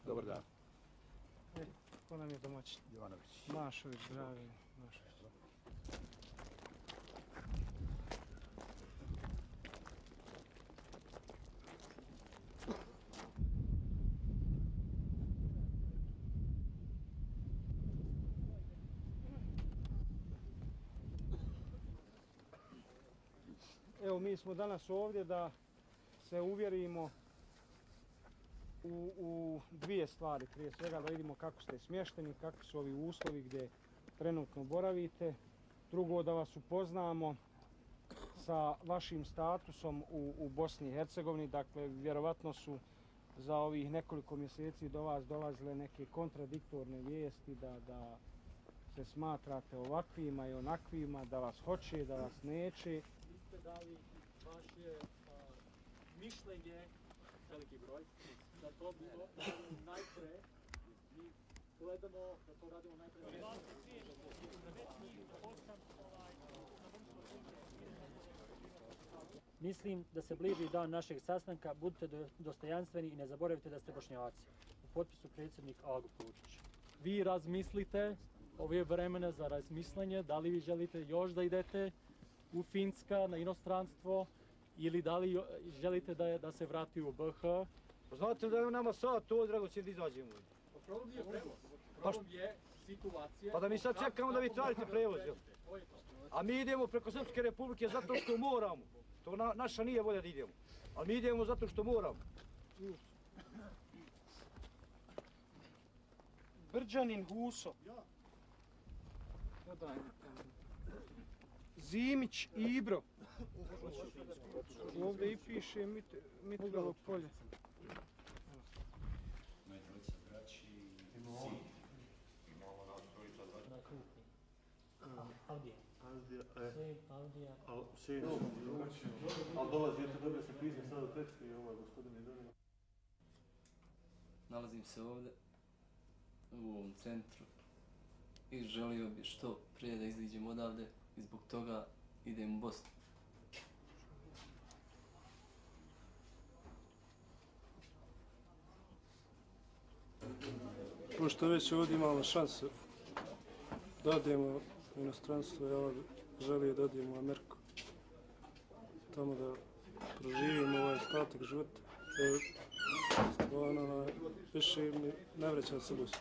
Dobar dan. Ko nam je domaćin? Jovanović. Mašović, zdravi. Mašović. Evo, mi smo danas ovdje da se uvjerimo u dvije stvari. Prije svega da vidimo kako ste smješteni, kakvi su ovi uslovi gdje trenutno boravite. Drugo, da vas upoznamo sa vašim statusom u Bosni i Hercegovini. Dakle, vjerovatno su za ovih nekoliko mjeseci do vas dolazile neke kontradiktorne vijesti da se smatrate ovakvima i onakvima, da vas hoće, da vas neće. Vi ste dali vaše mišljenje, veliki broj, da to bilo najpre, mi gledamo da to radimo najpre. Mislim da se bliži dan našeg sastanka, budite dostojanstveni i ne zaboravite da ste Bošnjaci. U potpisu predsjednik Algo Pučić. Vi razmislite, ovo je vremena za razmišljanje, da li vi želite još da idete u Finska, na inostranstvo, ili da li želite da se vrati u BiH? Znate li da je nama sad to drago će da izađemo? Problem je prevoz. Problem je situacija. Pa da mi sad čekamo da vi tražite prevoz, jel? A mi idemo preko Srpske Republike zato što moramo. To naša nije volja da idemo. Ali mi idemo zato što moramo. Brđanin Huso. Zimić Ibro. Ovdje i piše Mitrovo polje. Dvojica braći i sin. Imamo nas trojica braća. Na krupni. Avdija. Avdija. Sin, ali dolazite, dobro se pisne sad u tekstu i ovaj gospodin je donio. Nalazim se ovdje, u ovom centru i želio bi što prije da iziđem odavde i zbog toga idem u Bosnu. Pošto već ovdje imamo šansu da odemo u inostranstvo, ja želio da odemo u Ameriku. Tamo da proživim ovaj ostatak života. Stvarno, više mi ne vraćam se Bosnu.